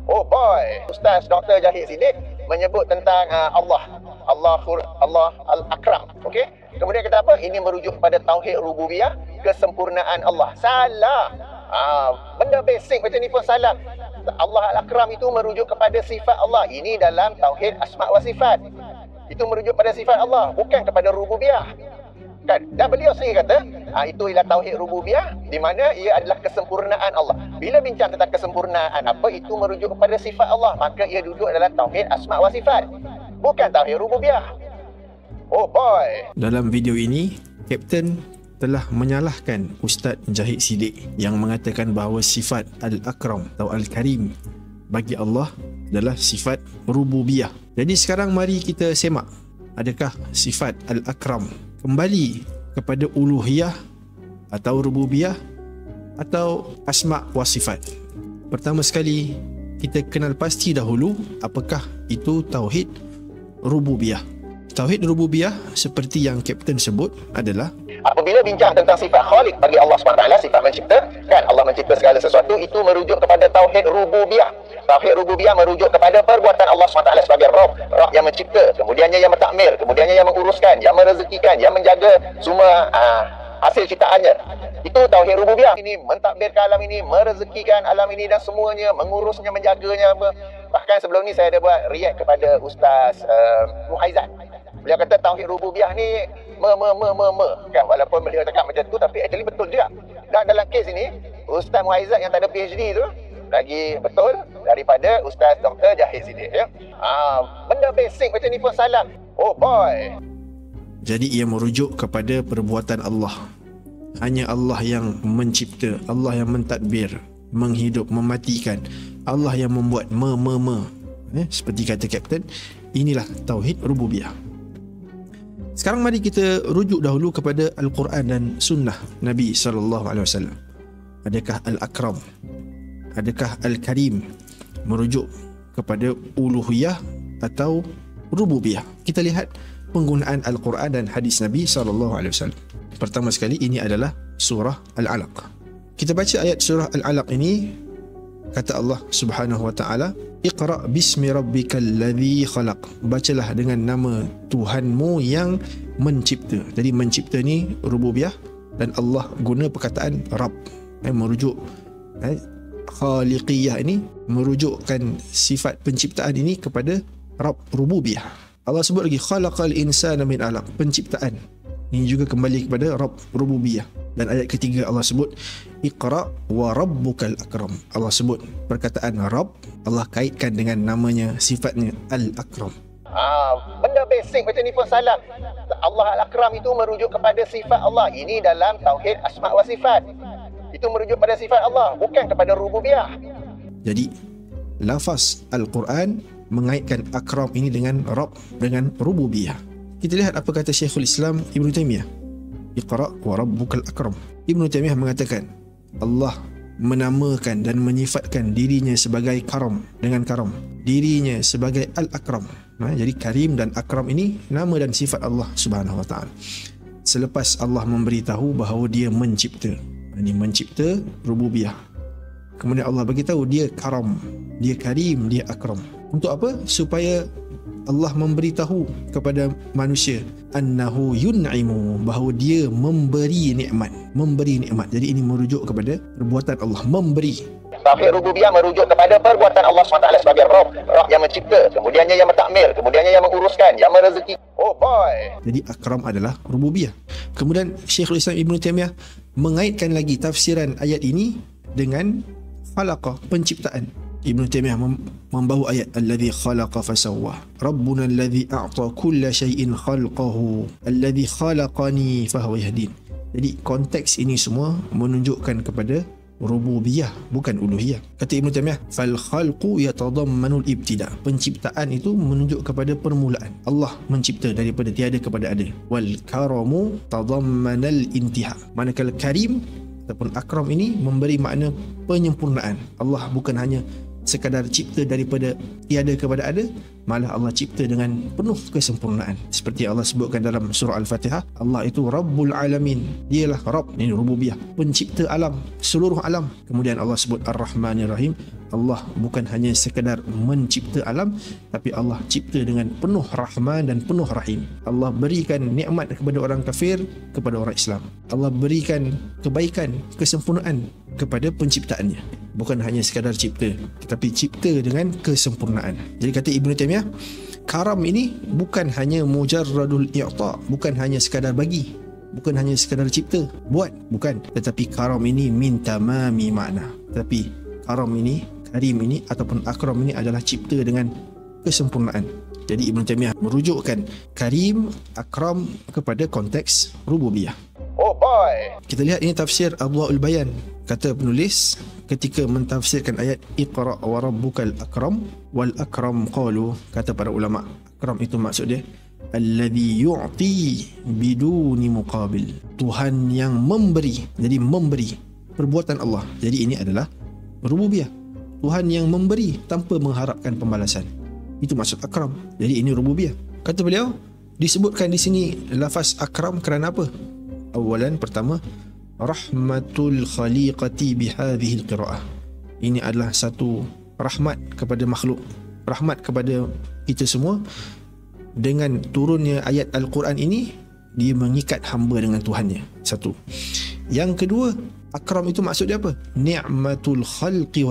Oh boy, Ustaz Dr. Jahid Siddiq menyebut tentang Allah Al-Akram. Okey. Kemudian kata apa? Ini merujuk pada tauhid rububiyah, kesempurnaan Allah. Salah. Benda basic macam ni pun salah. Allah Al-Akram itu merujuk kepada sifat Allah. Ini dalam tauhid asma' wa sifat. Itu merujuk pada sifat Allah, bukan kepada rububiyah. Kan? Dan beliau sendiri kata, itu ialah tauhid rububiyah, di mana ia adalah kesempurnaan Allah. Bila bincang tentang kesempurnaan apa, itu merujuk kepada sifat Allah, maka ia duduk dalam tauhid asma' wa sifat, bukan tauhid rububiyah. Oh boy. Dalam video ini, Kapten telah menyalahkan Ustaz Jahid Siddiq yang mengatakan bahawa sifat Al-Akram atau Al-Karim bagi Allah adalah sifat rububiyah. Jadi sekarang mari kita semak, adakah sifat Al-Akram kembali kepada uluhiyah atau rububiyah atau asma' wa sifat? Pertama sekali, kita kenal pasti dahulu apakah itu tauhid rububiyah. Tauhid rububiyah seperti yang Kapten sebut adalah apabila bincang tentang sifat Khaliq bagi Allah SWT, sifat mencipta, kan Allah mencipta segala sesuatu, itu merujuk kepada tauhid rububiyah. Tauhid rububiyah merujuk kepada perbuatan Allah SWT sebagai Rabb yang mencipta, kemudiannya yang mentakmir, kemudiannya yang menguruskan, yang merezekikan, yang menjaga semua hasil ciptaannya. Itu tauhid rububiyah. Ini mentadbirkan alam ini, merezekikan alam ini dan semuanya, mengurusnya, menjaganya. Bahkan sebelum ni saya ada buat react kepada Ustaz Muhaizat. Beliau kata tauhid rububiyah ni kan, walaupun beliau cakap macam tu, tapi actually betul juga. Dan dalam kes ini, Ustaz Muhaizat yang tak ada PhD tu lagi betul daripada Ustaz Dr. Jahid Siddiq, ya. Benda basic macam ni pun salah. Oh boy. Jadi ia merujuk kepada perbuatan Allah. Hanya Allah yang mencipta, Allah yang mentadbir, menghidup, mematikan, Allah yang membuat seperti kata Kapten, inilah tauhid rububiyah. Sekarang mari kita rujuk dahulu kepada Al-Quran dan Sunnah Nabi SAW. Adakah Al-Akram, adakah Al-Karim merujuk kepada uluhiyah atau rububiyah? Kita lihat penggunaan Al-Quran dan hadis Nabi SAW. Pertama sekali, ini adalah surah Al-Alaq. Kita baca ayat surah Al-Alaq ini. Kata Allah Subhanahu wa taala, "Iqra bismi rabbikal ladzi khalaq." Bacalah dengan nama Tuhanmu yang mencipta. Jadi mencipta ni rububiyah, dan Allah guna perkataan Rabb, merujuk khaliqiyah ini merujukkan sifat penciptaan ini kepada Rabb rububiyah. Allah sebut lagi khalaqal insana min alaq, penciptaan. Ini juga kembali kepada Rabb rububiyah. Dan ayat ketiga Allah sebut Iqra wa rabbukal akram. Allah sebut perkataan Rabb, Allah kaitkan dengan namanya, sifatnya Al-Akram. Benda basic macam ni pun salah. Allah Al-Akram itu merujuk kepada sifat Allah. Ini dalam tauhid asma' wa sifat. Itu merujuk pada sifat Allah, bukan kepada rububiyah. Jadi lafaz Al-Quran mengaitkan Akram ini dengan Rabb, dengan rububiyah. Kita lihat apa kata Syekhul Islam Ibn Taymiyah. Iqra wa rabbukal akram. Ibn Taymiyah mengatakan Allah menamakan dan menyifatkan dirinya sebagai karam, dengan karam, dirinya sebagai Al-Akram. Jadi Karim dan Akram ini nama dan sifat Allah Subhanahu wa taala. Selepas Allah memberitahu bahawa dia mencipta. Ini mencipta rububiyah. Kemudian Allah bagi tahu dia karam, dia karim, dia akram. Untuk apa? Supaya Allah memberitahu kepada manusia annahu yun'imu, bahawa dia memberi nikmat, memberi nikmat. Jadi ini merujuk kepada perbuatan Allah, memberi. Tauhid rububiyah merujuk kepada perbuatan Allah SWT sebagai Rabb yang mencipta, kemudiannya yang mentakmir, kemudiannya yang menguruskan, yang merezeki. Oh boy. Jadi Akram adalah rububiyah. Kemudian Syekhul Islam Ibn Taymiyah mengaitkan lagi tafsiran ayat ini dengan khalaqa, penciptaan. Ibn Taymiyah membawa ayat alladhi khalaqa fasawwa, rabbuna alladhi a'ta kulla syai'in khalqahu alladhi khalaqani fahuwa yahdin. Jadi konteks ini semua menunjukkan kepada rububiyah, bukan uluhiyah. Kata Ibn Taymiyah, fal khalqu yatadammanul ibtida. Penciptaan itu menunjuk kepada permulaan. Allah mencipta daripada tiada kepada ada. Wal karamu tadammanal intiha. Manakala karim ataupun akram ini memberi makna penyempurnaan. Allah bukan hanya sekadar cipta daripada tiada kepada ada, malah Allah cipta dengan penuh kesempurnaan. Seperti Allah sebutkan dalam surah Al-Fatihah, Allah itu Rabbul Alamin. Dialah Rabb, ini rububiyah, pencipta alam, seluruh alam. Kemudian Allah sebut Ar-Rahmanir Rahim, Allah bukan hanya sekadar mencipta alam, tapi Allah cipta dengan penuh rahman dan penuh rahim. Allah berikan nikmat kepada orang kafir, kepada orang Islam. Allah berikan kebaikan, kesempurnaan kepada penciptaannya. Bukan hanya sekadar cipta, tetapi cipta dengan kesempurnaan. Jadi kata Ibn Taymiyah, karam ini bukan hanya mujarradul i'ta, bukan hanya sekadar bagi, bukan hanya sekadar cipta, buat, bukan. Tetapi karam ini min tamami makna. Tetapi karam ini, karim ini ataupun akram ini adalah cipta dengan kesempurnaan. Jadi Ibn Taymiyah merujukkan karim, akram kepada konteks rububiyah. Oh boy. Kita lihat ini tafsir Adwa'ul Bayan. Kata penulis ketika mentafsirkan ayat Iqra wa rabbukal akram wal akram qalu, kata para ulama, akram itu maksud dia alladhi yu'ti biduni muqabil, Tuhan yang memberi. Jadi memberi, perbuatan Allah. Jadi ini adalah rububiyah, Tuhan yang memberi tanpa mengharapkan pembalasan. Itu maksud akram. Jadi ini rububiyah. Kata beliau, disebutkan di sini lafaz akram kerana apa? Awalan, pertama, rahmatul khaliqati bihadhihi alqiraah. Ini adalah satu rahmat kepada makhluk, rahmat kepada kita semua. Dengan turunnya ayat Al-Quran ini, dia mengikat hamba dengan Tuhannya. Satu. Yang kedua, akram itu maksud dia apa? Ni'matul khalqi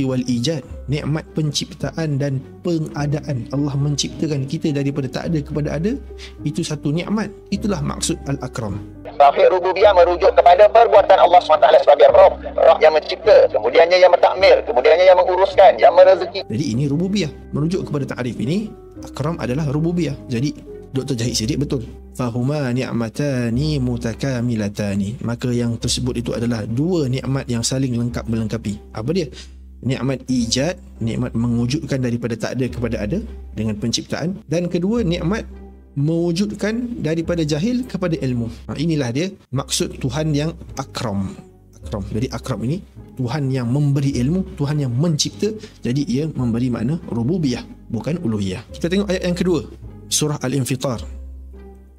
wal ijad. Nikmat penciptaan dan pengadaan. Allah menciptakan kita daripada tak ada kepada ada. Itu satu nikmat. Itulah maksud al-akram. Tauhid rububiyah merujuk kepada perbuatan Allah SWT sebagai Rabb, Rabb yang mencipta, kemudiannya yang mentakmir, kemudiannya yang menguruskan, yang merezeki. Jadi ini rububiyah. Merujuk kepada ta'rif ini, akram adalah rububiyah. Jadi Dr. Jahid Siddiq betul. Fahuma ni'matani mutakamilatani. Maka yang tersebut itu adalah dua nikmat yang saling lengkap melengkapi. Apa dia? Nikmat ijad, nikmat mewujudkan daripada tak ada kepada ada dengan penciptaan. Dan kedua, nikmat mewujudkan daripada jahil kepada ilmu. Inilah dia maksud Tuhan yang akram. Akram. Jadi akram ini Tuhan yang memberi ilmu, Tuhan yang mencipta. Jadi ia memberi makna rububiyah, bukan uluhiyah. Kita tengok ayat yang kedua, surah Al-Infitar.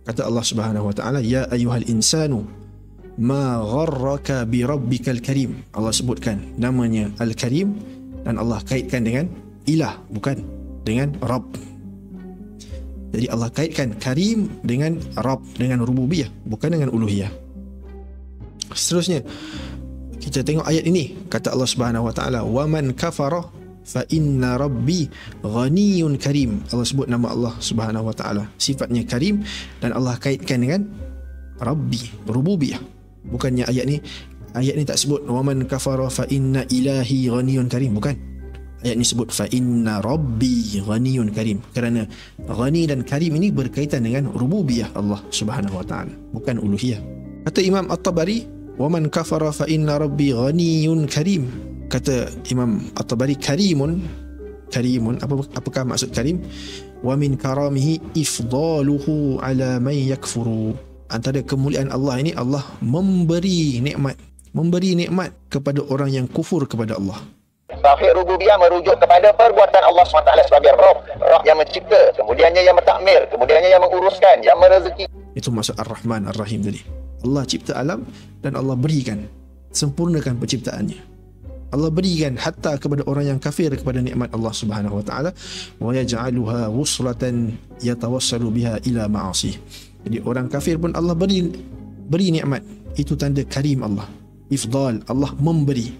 Kata Allah Subhanahu wa taala, ya ayyuhal insanu ma gharraka bi rabbikal karim. Allah sebutkan namanya Al-Karim dan Allah kaitkan dengan ilah, bukan dengan Rabb. Jadi Allah kaitkan Karim dengan Rabb, dengan rububiyah, bukan dengan uluhiyah. Seterusnya kita tengok ayat ini. Kata Allah Subhanahu wa taala, wa man kafara fa inna rabbi ghaniyun karim. Allah sebut nama Allah Subhanahu wa taala, sifatnya Karim, dan Allah kaitkan dengan Rabbi, rububiyah. Bukannya ayat ni tak sebut wa man kafara fa inna ilahi ghaniyun karim, bukan. Ayat ni sebut fa inna rabbi ghaniyun karim, kerana ghani dan karim ini berkaitan dengan rububiyah Allah Subhanahu wa taala, bukan uluhiyah. Kata Imam At-Tabari, wa man kafara fa inna rabbi ghaniyun karim. Kata Imam At-Tabari, karimun, apakah maksud karim? Wa min karamihi ifdaluhu ala man yakfuru. Antara kemuliaan Allah ini, Allah memberi nikmat kepada orang yang kufur kepada Allah. Tauhid rububiyah merujuk kepada perbuatan Allah SWT sebagai Rabb, Rabb yang mencipta, kemudiannya yang mentakmir, kemudiannya yang menguruskan, yang merezeki. Itu maksud Ar-Rahman Ar-Rahim tadi. Allah cipta alam dan Allah berikan, sempurnakan penciptaannya. Allah berikan hatta kepada orang yang kafir kepada nikmat Allah Subhanahu wa taala, wa yaj'aluha wuslatan yatawassalu biha ila ma'asi. Jadi orang kafir pun Allah beri nikmat. Itu tanda karim Allah. Ifdal, Allah memberi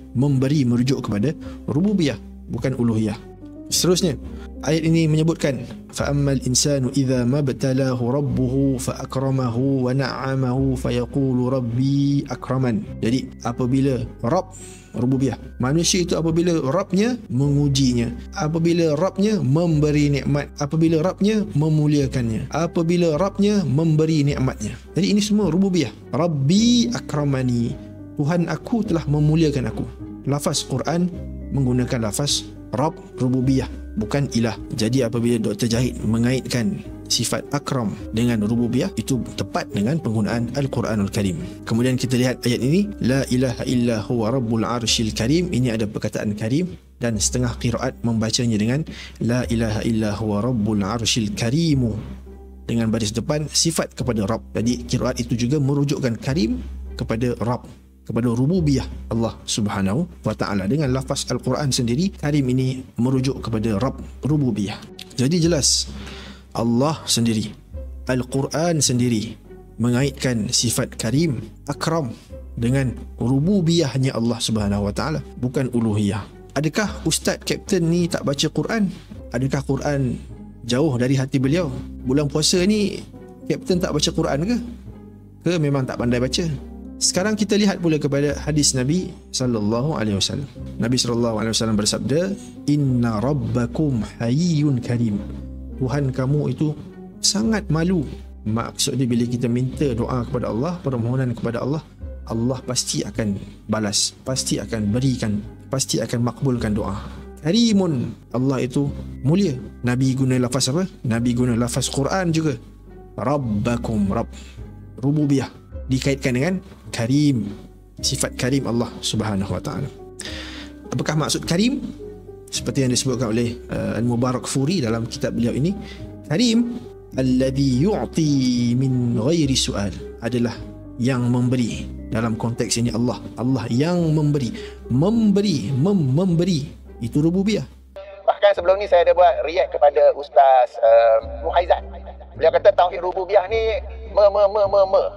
merujuk kepada rububiyah, bukan uluhiyah. Seterusnya ayat ini menyebutkan fa ammal insanu idza mabtalahu rabbuhu fa akramahu wa na'amahu fa yaqulu rabbi akraman. Jadi apabila Rabb, rububiyah, manusia itu apabila Rabbnya mengujinya, apabila Rabbnya memberi nikmat, apabila Rabbnya memuliakannya, apabila Rabbnya memberi nikmatnya. Jadi ini semua rububiyah. Rabbi akramani, Tuhan aku telah memuliakan aku. Lafaz Quran menggunakan lafaz Rabb, rububiyah, bukan ilah. Jadi apabila Dr. Jahid mengaitkan sifat akram dengan rububiyah, itu tepat dengan penggunaan Al-Quranul Karim. Kemudian kita lihat ayat ini, la ilaha illa huwa rabbul arshil karim. Ini ada perkataan karim, dan setengah qiraat membacanya dengan la ilaha illa huwa rabbul arshil karimu, dengan baris depan sifat kepada Rabb. Jadi qiraat itu juga merujukkan karim kepada Rabb, kepada rububiyah Allah Subhanahu wa taala. Dengan lafaz Al-Quran sendiri, Karim ini merujuk kepada Rabb, rububiyah. Jadi jelas Allah sendiri, Al-Quran sendiri mengaitkan sifat Karim, Akram dengan rububiyahnya Allah Subhanahu wa taala, bukan uluhiyah. Adakah Ustaz Kapten ni tak baca Quran? Adakah Quran jauh dari hati beliau? Bulan puasa ni Kapten tak baca Quran ke? Ke memang tak pandai baca? Sekarang kita lihat pula kepada hadis Nabi sallallahu alaihi wasallam. Nabi sallallahu alaihi wasallam bersabda, "Inna rabbakum hayyun karim." Tuhan kamu itu sangat malu. Maksud dia, bila kita minta doa kepada Allah, permohonan kepada Allah, Allah pasti akan balas, pasti akan berikan, pasti akan makbulkan doa. Karimun, Allah itu mulia. Nabi guna lafaz apa? Nabi guna lafaz Quran juga. Rabbakum, Rabb, rububiyah dikaitkan dengan Karim, sifat Karim Allah Subhanahu wa taala. Apakah maksud Karim? Seperti yang disebutkan oleh Al-Mubarakfuri dalam kitab beliau ini, Karim alladhi yu'ti min ghairi su'al, adalah yang memberi. Dalam konteks ini Allah yang memberi, memberi, itu rububiyah. Bahkan sebelum ni saya ada buat react kepada Ustaz Muhaizat. Beliau kata tauhid rububiyah ni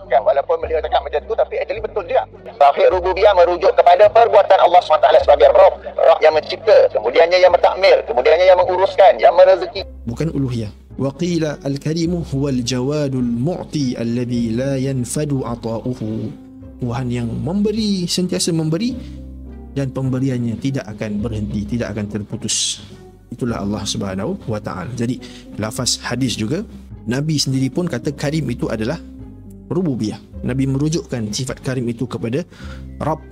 kan, walaupun beliau cakap macam tu, tapi actually betul juga. Tauhid rububiyah merujuk kepada perbuatan Allah SWT sebagai Rabb yang mencipta, kemudiannya yang mentakmir, kemudiannya yang menguruskan, yang merezeki. Bukan uluhiyah. Wa qila al-karimu huwal jawadul mu'ti alladhi la yanfadu ata'uhu. Tuhan yang memberi, sentiasa memberi, dan pemberiannya tidak akan berhenti, tidak akan terputus. Itulah Allah Subhanahu wa taala. Jadi lafaz hadis juga, Nabi sendiri pun kata Karim itu adalah rububiyah. Nabi merujukkan sifat Karim itu kepada Rabb,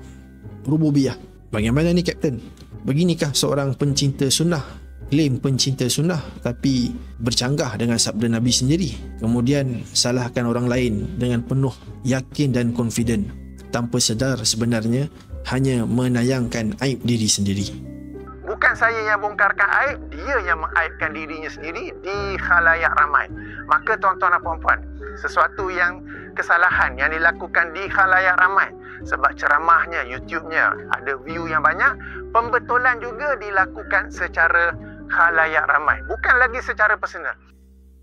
rububiyah. Bagaimana ni Kapten? Beginikah seorang pencinta sunnah, klaim pencinta sunnah, tapi bercanggah dengan sabda Nabi sendiri, kemudian salahkan orang lain dengan penuh yakin dan confident, tanpa sedar sebenarnya hanya menayangkan aib diri sendiri. Bukan saya yang bongkarkan aib, dia yang mengaibkan dirinya sendiri di khalayak ramai. Maka tuan-tuan dan puan-puan, sesuatu yang kesalahan yang dilakukan di khalayak ramai, sebab ceramahnya, YouTube-nya ada view yang banyak, pembetulan juga dilakukan secara khalayak ramai, bukan lagi secara personal.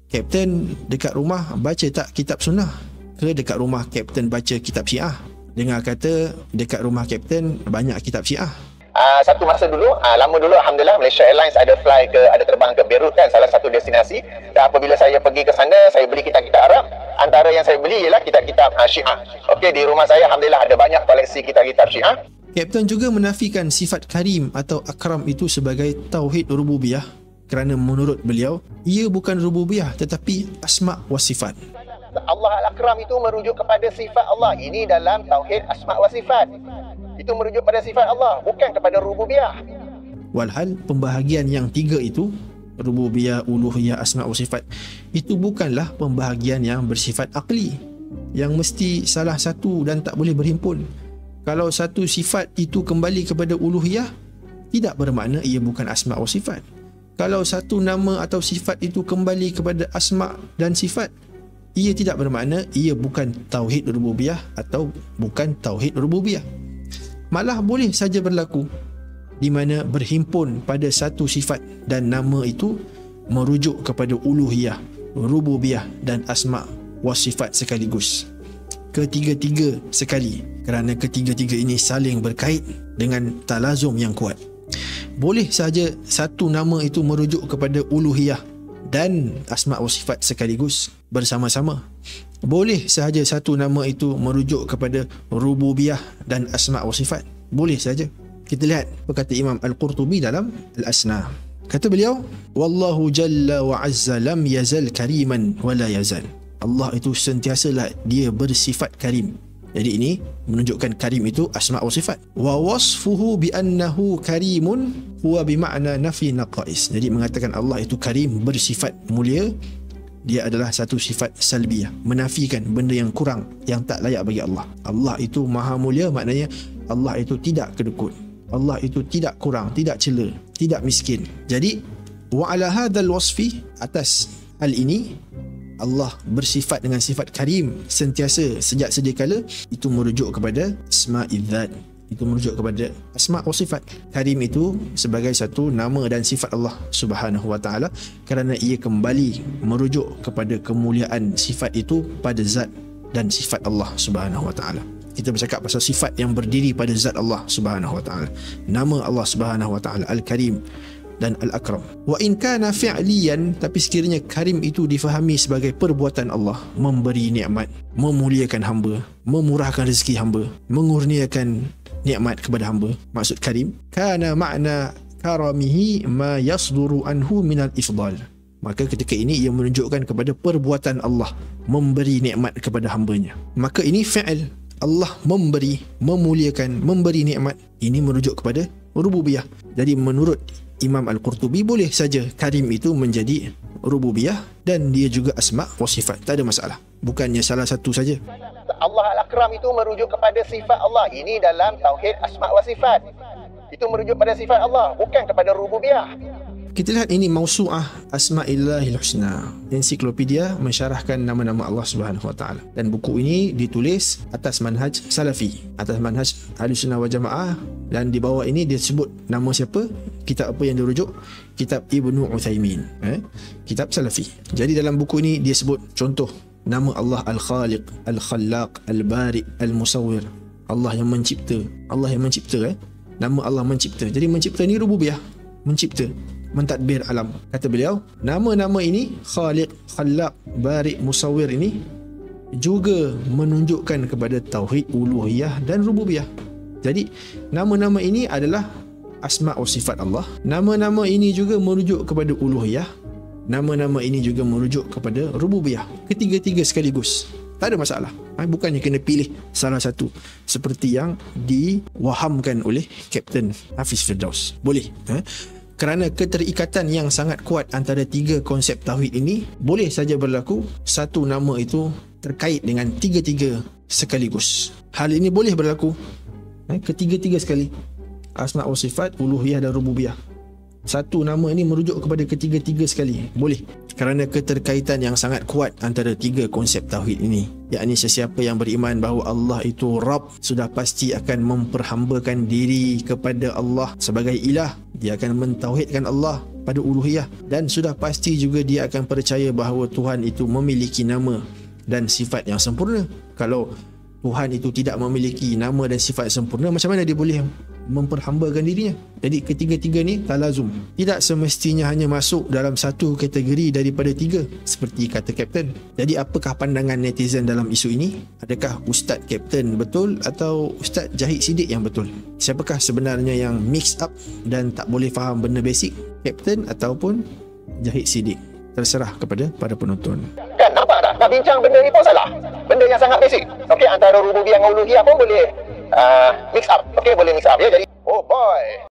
Kapten dekat rumah baca tak kitab sunnah? Ke dekat rumah Kapten baca kitab Syiah? Dengar kata dekat rumah Kapten banyak kitab Syiah. Satu masa dulu, lama dulu, Alhamdulillah, Malaysia Airlines ada terbang ke Beirut kan, salah satu destinasi. Dan apabila saya pergi ke sana, saya beli kitab-kitab Arab. Antara yang saya beli ialah kitab-kitab Syiah. Okey, di rumah saya Alhamdulillah ada banyak koleksi kitab-kitab Syiah. Kapten juga menafikan sifat Karim atau Akram itu sebagai tauhid rububiyah, kerana menurut beliau ia bukan rububiyah tetapi asma wa sifat. Allah Al-Akram itu merujuk kepada sifat Allah. Ini dalam tauhid asma wa sifat. Itu merujuk pada sifat Allah, bukan kepada rububiyah. Walhal pembahagian yang tiga itu, rububiyah, uluhiyah, asma wa sifat, itu bukanlah pembahagian yang bersifat akli, yang mesti salah satu dan tak boleh berhimpun. Kalau satu sifat itu kembali kepada uluhiyah, tidak bermakna ia bukan asma wa sifat. Kalau satu nama atau sifat itu kembali kepada asma dan sifat, ia tidak bermakna ia bukan tauhid rububiyah atau bukan tauhid rububiyah. Malah boleh saja berlaku di mana berhimpun pada satu sifat dan nama itu merujuk kepada uluhiyah, rububiyah dan asma wa sifat sekaligus. Ketiga-tiga sekali, kerana ketiga-tiga ini saling berkait dengan talazum yang kuat. Boleh saja satu nama itu merujuk kepada uluhiyah dan asma wa sifat sekaligus bersama-sama. Boleh sahaja satu nama itu merujuk kepada rububiyah dan asma wa sifat. Boleh saja. Kita lihat perkata Imam Al-Qurtubi dalam Al-Asna. Kata beliau, wallahu jalla wa azza lam yazal kariman wa la yazal. Allah itu sentiasalah dia bersifat karim. Jadi ini menunjukkan karim itu asma wa sifat. Wa wasfuhu bi annahu karimun huwa bi ma'na nafi naqais. Jadi mengatakan Allah itu karim, bersifat mulia, dia adalah satu sifat salbiyah, menafikan benda yang kurang, yang tak layak bagi Allah. Allah itu maha mulia, maknanya Allah itu tidak kedekut, Allah itu tidak kurang, tidak cela, tidak miskin. Jadi wa ala hadzal wasfi, atas hal ini, Allah bersifat dengan sifat karim sentiasa sejak sedia kala, itu merujuk kepada asma'idzat, itu merujuk kepada asma' wa sifat. Karim itu sebagai satu nama dan sifat Allah Subhanahu wa taala kerana ia kembali merujuk kepada kemuliaan sifat itu pada zat dan sifat Allah Subhanahu wa taala. Kita bercakap pasal sifat yang berdiri pada zat Allah Subhanahu wa taala. Nama Allah Subhanahu wa taala Al-Karim dan Al-Akram. Wa in kana fi'liyan, tapi sekiranya karim itu difahami sebagai perbuatan Allah, memberi nikmat, memuliakan hamba, memurahkan rezeki hamba, mengurniakan nikmat kepada hamba, maksud karim, kana makna karamihi ma yasduru anhu minal ifdal, maka ketika ini ia menunjukkan kepada perbuatan Allah memberi nikmat kepada hambanya. Maka ini fi'il, Allah memberi, memuliakan, memberi nikmat, ini merujuk kepada rububiyah. Jadi menurut Imam Al-Qurtubi boleh saja karim itu menjadi rububiyah dan dia juga asma' wa sifat, tak ada masalah. Bukannya salah satu saja. Allah Al-Akram itu merujuk kepada sifat Allah. Ini dalam tauhid asma' wa sifat. Itu merujuk pada sifat Allah, bukan kepada rububiyah. Kita lihat ini Mausu'ah Asma'illahil Husna, ensiklopedia mensyarahkan nama-nama Allah Subhanahu wa taala. Dan buku ini ditulis atas manhaj Salafi, atas manhaj Ahlussunnah wal Jamaah, dan di bawah ini dia sebut nama siapa, kitab apa yang dirujuk, kitab Ibnu Uthaymin, kitab Salafi. Jadi dalam buku ini dia sebut contoh nama Allah Al-Khaliq, Al-Khallaq, Al-Bari, Al-Musawwir. Allah yang mencipta, Allah yang mencipta, nama Allah mencipta. Jadi mencipta ni rububiyah, mencipta, mentadbir alam. Kata beliau, nama-nama ini Khaliq, Khallaq, Bari, Musawwir ini juga menunjukkan kepada tauhid uluhiyah dan rububiyah. Jadi nama-nama ini adalah asma' wa sifat Allah. Nama-nama ini juga merujuk kepada uluhiyah. Nama-nama ini juga merujuk kepada rububiyah. Ketiga-tiga sekaligus, tak ada masalah. Bukannya kena pilih salah satu seperti yang diwahamkan oleh Kapten Hafiz Firdaus. Boleh. Kerana keterikatan yang sangat kuat antara tiga konsep tauhid ini, boleh saja berlaku satu nama itu terkait dengan tiga-tiga sekaligus. Hal ini boleh berlaku ketiga-tiga sekali. Asma' wa sifat, uluhiyah dan rububiyah. Satu nama ini merujuk kepada ketiga-tiga sekali. Boleh. Kerana keterkaitan yang sangat kuat antara tiga konsep tauhid ini, yakni sesiapa yang beriman bahawa Allah itu Rabb, sudah pasti akan memperhambakan diri kepada Allah sebagai ilah. Dia akan mentauhidkan Allah pada uluhiyah, dan sudah pasti juga dia akan percaya bahawa Tuhan itu memiliki nama dan sifat yang sempurna. Kalau Tuhan itu tidak memiliki nama dan sifat sempurna, macam mana dia boleh memperhambakan dirinya? Jadi ketiga-tiga ni talazum, tidak semestinya hanya masuk dalam satu kategori daripada tiga, seperti kata Kapten. Jadi apakah pandangan netizen dalam isu ini? Adakah Ustaz Kapten betul atau Ustaz Jahid Siddiq yang betul? Siapakah sebenarnya yang mix up dan tak boleh faham benda basic, Kapten ataupun Jahid Siddiq? Terserah kepada para penonton. Kan nampak tak? Nak bincang benda ni pun salah. Benda yang sangat basic. Okey, antara rububiyah dengan uluhiyah pun boleh mix up. Okey, boleh mix up ya. Jadi, oh boy.